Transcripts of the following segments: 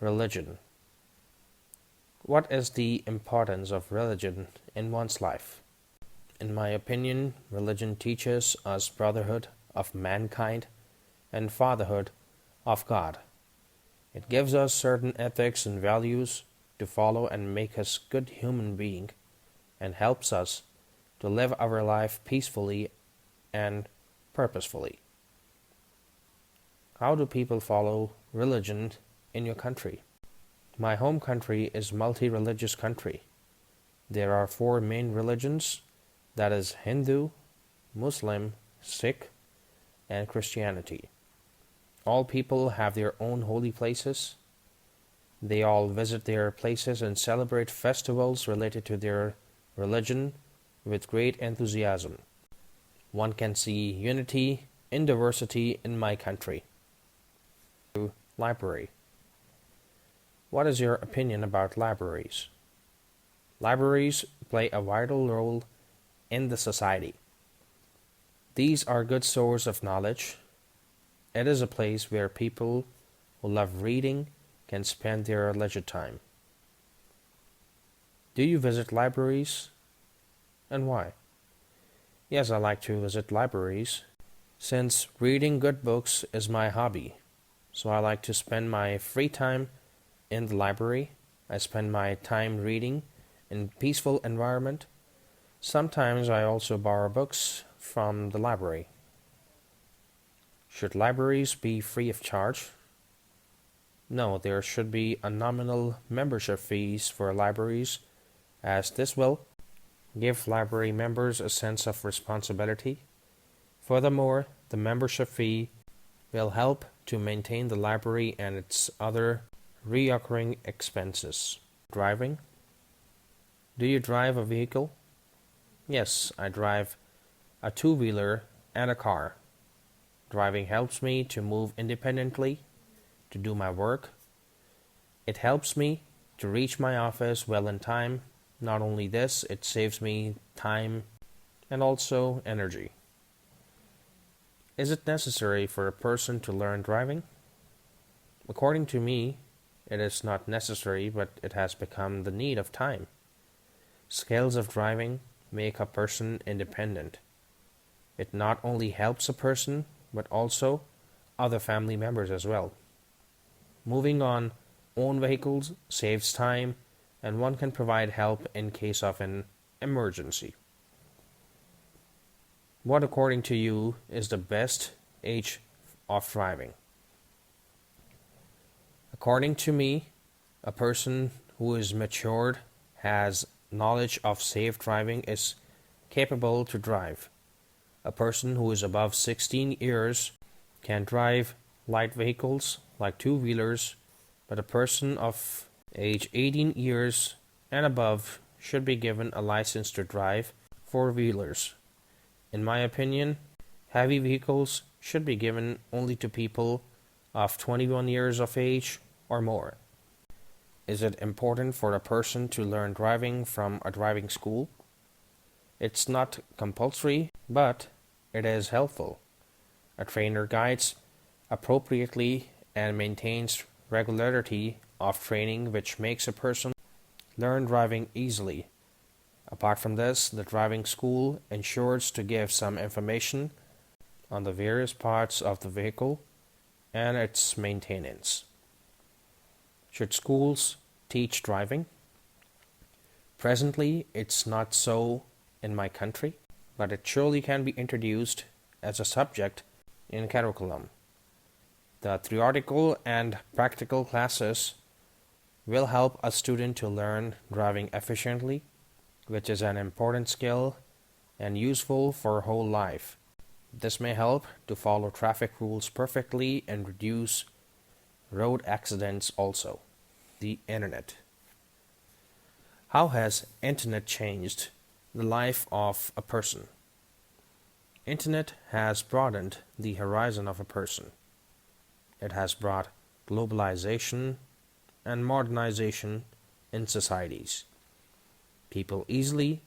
Religion. What is the importance of religion in one's life? In my opinion, religion teaches us brotherhood of mankind and fatherhood of God. It gives us certain ethics and values to follow and make us good human being and helps us to live our life peacefully and purposefully. How do people follow religion in your country? My home country is multi-religious country. There are four main religions, that is Hindu, Muslim, Sikh, and Christianity. All people have their own holy places. They all visit their places and celebrate festivals related to their religion with great enthusiasm. One can see unity in diversity in my country. Library. What is your opinion about libraries? Libraries play a vital role in the society. These are good source of knowledge. It is a place where people who love reading can spend their leisure time. Do you visit libraries, and why? Yes, I like to visit libraries, since reading good books is my hobby. So I like to spend my free time in the library. I spend my time reading in peaceful environment. Sometimes I also borrow books from the library. Should libraries be free of charge? No, there should be a nominal membership fees for libraries, as this will give library members a sense of responsibility. Furthermore, the membership fee will help to maintain the library and its other recurring expenses. Driving. Do you drive a vehicle? Yes, I drive a two-wheeler and a car. Driving helps me to move independently, to do my work. It helps me to reach my office well in time. Not only this, it saves me time and also energy. Is it necessary for a person to learn driving? According to me, it is not necessary, but it has become the need of time. Skills of driving make a person independent. It not only helps a person, but also other family members as well. Moving on own vehicles saves time, and one can provide help in case of an emergency. What, according to you, is the best age of driving? According to me, a person who is matured, has knowledge of safe driving, is capable to drive. A person who is above 16 years can drive light vehicles like two-wheelers, but a person of age 18 years and above should be given a license to drive four-wheelers. In my opinion, heavy vehicles should be given only to people of 21 years of age or more. Is it important for a person to learn driving from a driving school? It's not compulsory, but it is helpful. A trainer guides appropriately and maintains regularity of training, which makes a person learn driving easily. Apart from this, the driving school ensures to give some information on the various parts of the vehicle and its maintenance. Should schools teach driving? Presently, it's not so in my country, but it surely can be introduced as a subject in curriculum. The theoretical and practical classes will help a student to learn driving efficiently, which is an important skill and useful for whole life. This may help to follow traffic rules perfectly and reduce road accidents also. The Internet. How has Internet changed the life of a person? Internet has broadened the horizon of a person. It has brought globalization and modernization in societies. People easily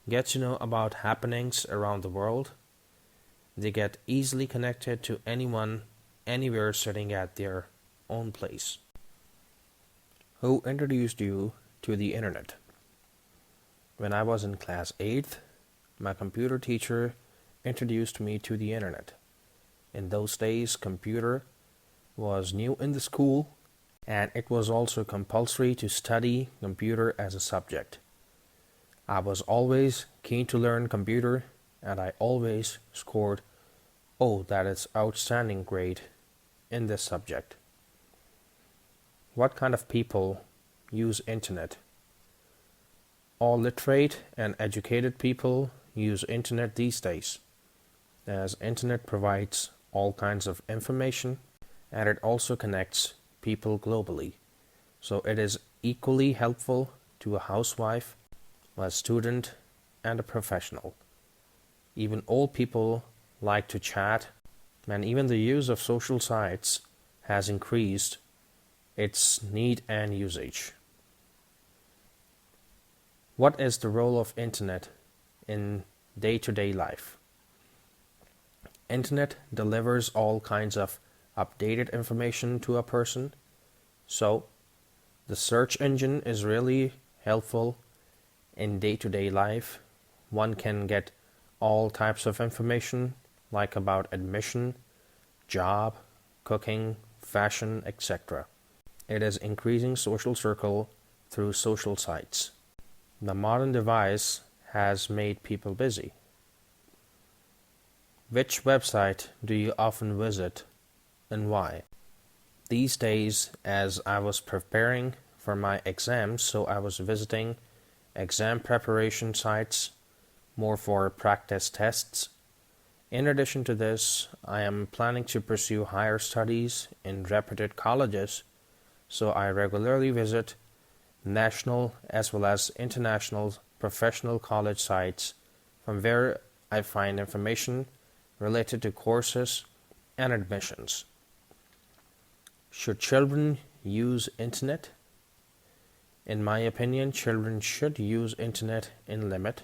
get to know about happenings around the world. They get easily connected to anyone, anywhere, sitting at their own place. Who introduced you to the internet? When I was in class 8th, my computer teacher introduced me to the internet. In those days, computer was new in the school, and it was also compulsory to study computer as a subject. I was always keen to learn computer, and I always scored, "Oh, that is outstanding grade in this subject." What kind of people use internet? All literate and educated people use internet these days, as internet provides all kinds of information, and it also connects people globally. So it is equally helpful to a housewife, a student, and a professional. Even old people like to chat, and even the use of social sites has increased its need and usage. What is the role of internet in day-to-day life? Internet delivers all kinds of updated information to a person, so the search engine is really helpful in day-to-day life. One can get all types of information, like about admission, job, cooking, fashion, etc. It is increasing social circle through social sites. The modern device has made people busy. Which website do you often visit and why? These days, as I was preparing for my exams, so I was visiting exam preparation sites more for practice tests. In addition to this, I am planning to pursue higher studies in reputed colleges, so I regularly visit national as well as international professional college sites from where I find information related to courses and admissions. Should children use internet? In my opinion, children should use internet in limit,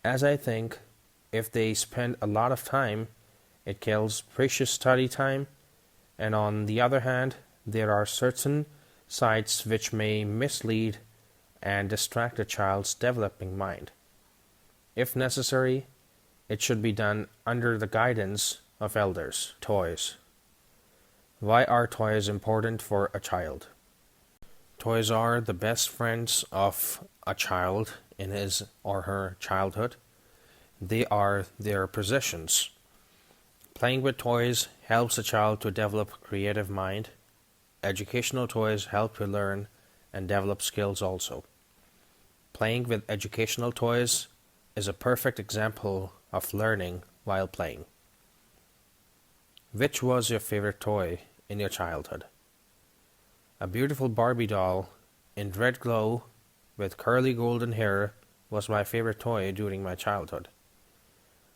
as I think if they spend a lot of time, it kills precious study time, and on the other hand, there are certain sites which may mislead and distract a child's developing mind. If necessary, it should be done under the guidance of elders. Toys. Why are toys important for a child? Toys are the best friends of a child in his or her childhood. They are their possessions. Playing with toys helps a child to develop a creative mind. Educational toys help to learn and develop skills also. Playing with educational toys is a perfect example of learning while playing. Which was your favorite toy in your childhood? A beautiful Barbie doll in red glow with curly golden hair was my favorite toy during my childhood.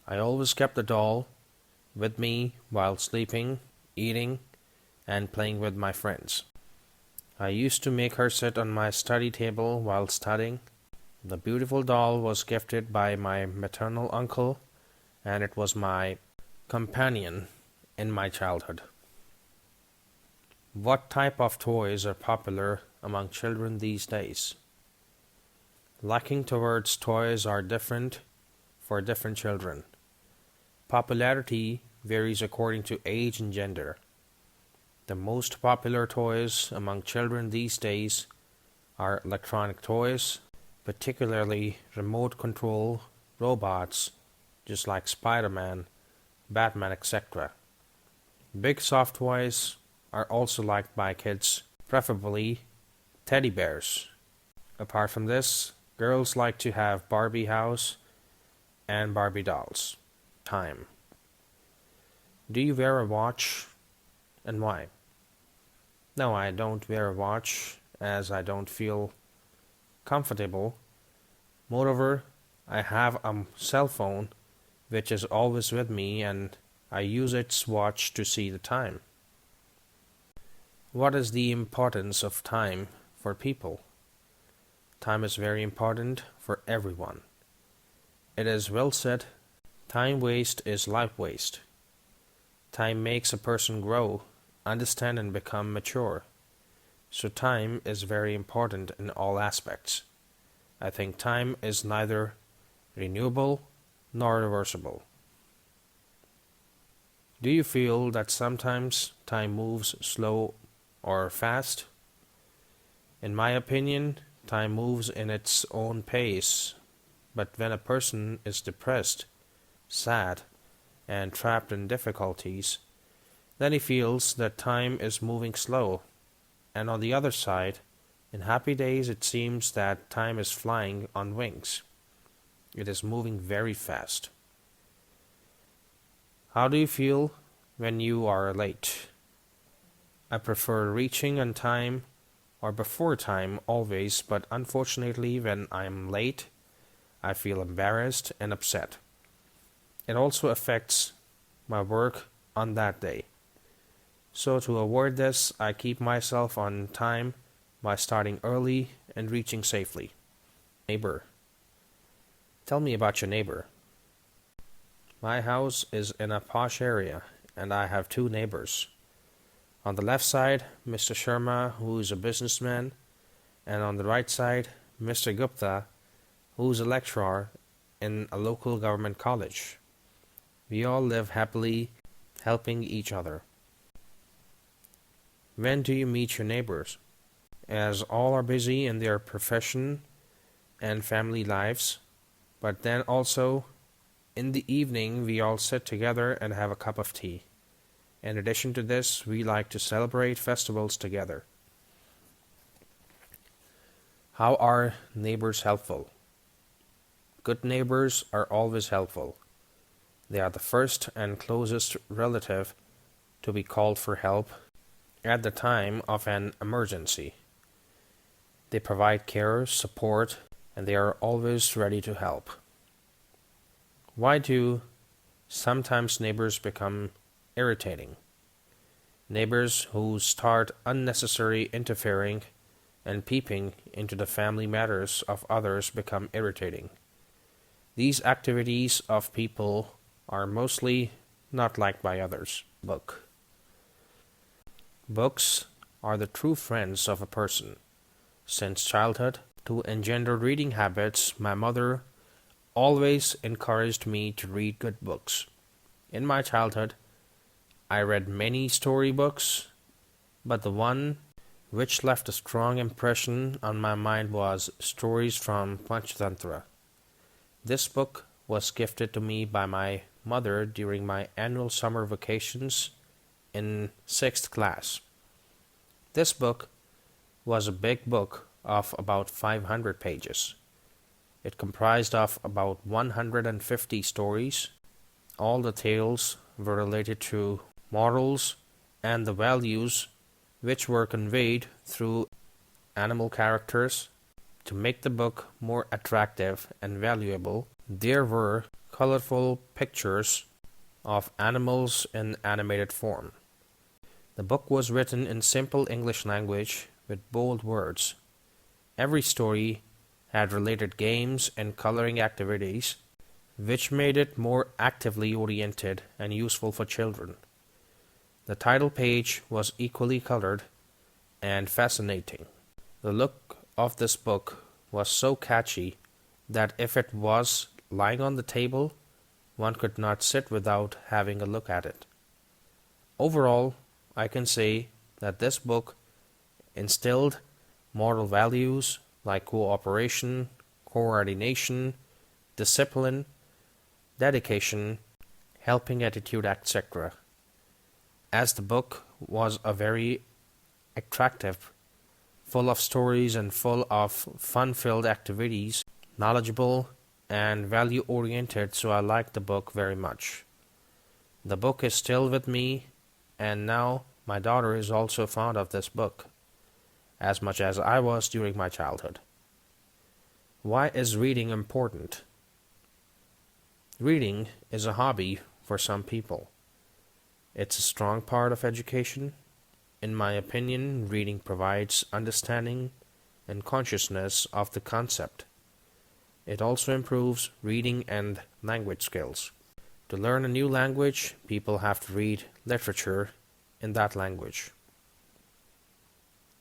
I always kept the doll with me while sleeping, eating, and playing with my friends. I used to make her sit on my study table while studying. The beautiful doll was gifted by my maternal uncle, and it was my companion in my childhood. What type of toys are popular among children these days? Liking towards toys are different for different children. Popularity varies according to age and gender. The most popular toys among children these days are electronic toys, particularly remote control robots, just like Spider-Man, Batman, etc. Big soft toys are also liked by kids, preferably teddy bears. Apart from this, girls like to have Barbie house and Barbie dolls. Time. Do you wear a watch and why? No, I don't wear a watch as I don't feel comfortable. Moreover, I have a cell phone which is always with me and I use its watch to see the time. What is the importance of time for people? Time is very important for everyone. It is well said, time waste is life waste. Time makes a person grow, understand and become mature. So time is very important in all aspects. I think time is neither renewable nor reversible. Do you feel that sometimes time moves slow or fast? In my opinion, time moves in its own pace, but when a person is depressed, sad, and trapped in difficulties, then he feels that time is moving slow. And on the other side, in happy days it seems that time is flying on wings. It is moving very fast. How do you feel when you are late? I prefer reaching on time or before time always, but unfortunately when I am late, I feel embarrassed and upset. It also affects my work on that day. So to avoid this, I keep myself on time by starting early and reaching safely. Neighbor. Tell me about your neighbor. My house is in a posh area, and I have two neighbors. On the left side, Mr. Sharma, who is a businessman, and on the right side, Mr. Gupta, who is a lecturer in a local government college. We all live happily, helping each other. When do you meet your neighbors? As all are busy in their profession and family lives, but then also in the evening we all sit together and have a cup of tea. In addition to this, we like to celebrate festivals together. How are neighbors helpful? Good neighbors are always helpful. They are the first and closest relative to be called for help at the time of an emergency. They provide care, support, and they are always ready to help. Why do sometimes neighbors become irritating? Neighbors who start unnecessary interfering and peeping into the family matters of others become irritating. These activities of people are mostly not liked by others. Books are the true friends of a person. Since childhood, to engender reading habits, my mother always encouraged me to read good books. In my childhood, I read many storybooks, but the one which left a strong impression on my mind was Stories from Panchatantra. This book was gifted to me by my mother during my annual summer vacations in 6th class. This book was a big book of about 500 pages. It comprised of about 150 stories. All the tales were related to morals and the values which were conveyed through animal characters. To make the book more attractive and valuable, there were colorful pictures of animals in animated form. The book was written in simple English language with bold words. Every story had related games and coloring activities, which made it more actively oriented and useful for children. The title page was equally colored and fascinating. The look of this book was so catchy that if it was lying on the table, one could not sit without having a look at it. Overall, I can say that this book instilled moral values like cooperation, coordination, discipline, dedication, helping attitude, etc. As the book was a very attractive, full of stories and full of fun-filled activities, knowledgeable and value-oriented, so I liked the book very much. The book is still with me, and now my daughter is also fond of this book, as much as I was during my childhood. Why is reading important? Reading is a hobby for some people. It's a strong part of education. In my opinion, reading provides understanding and consciousness of the concept. It also improves reading and language skills. To learn a new language, people have to read literature in that language.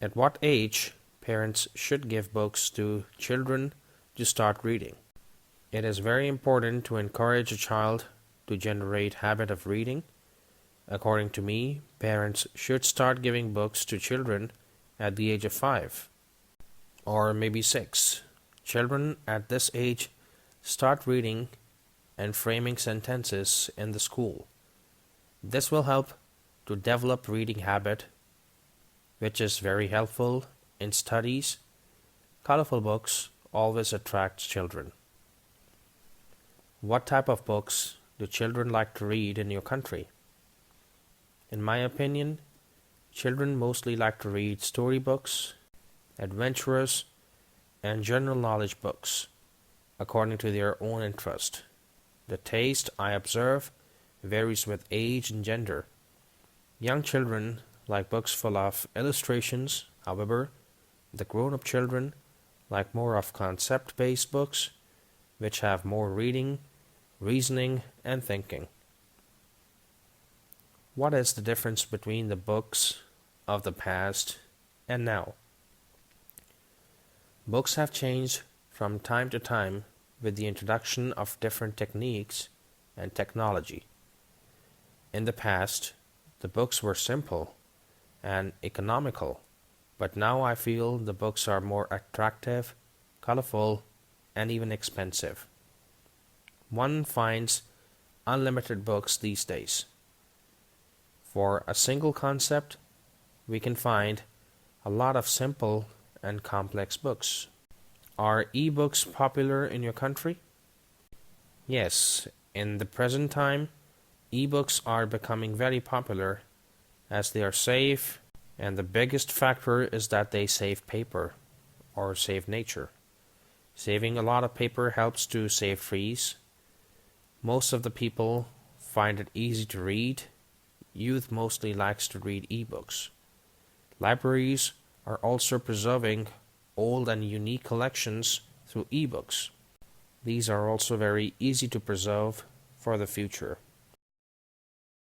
At what age parents should give books to children to start reading? It is very important to encourage a child to generate habit of reading. According to me, parents should start giving books to children at the age of 5 or maybe 6. Children at this age start reading and framing sentences in the school. This will help to develop reading habit, which is very helpful in studies. Colorful books always attract children. What type of books do children like to read in your country? In my opinion, children mostly like to read storybooks, adventurous, and general knowledge books, according to their own interest. The taste, I observe, varies with age and gender. Young children like books full of illustrations. However, the grown-up children like more of concept-based books, which have more reading, reasoning, and thinking. What is the difference between the books of the past and now? Books have changed from time to time with the introduction of different techniques and technology. In the past, the books were simple and economical, but now I feel the books are more attractive, colorful, and even expensive. One finds unlimited books these days. For a single concept, we can find a lot of simple and complex books. Are ebooks popular in your country? Yes, in the present time, ebooks are becoming very popular as they are safe, and the biggest factor is that they save paper or save nature. Saving a lot of paper helps to save trees. Most of the people find it easy to read. Youth mostly likes to read ebooks. Libraries are also preserving old and unique collections through ebooks. These are also very easy to preserve for the future.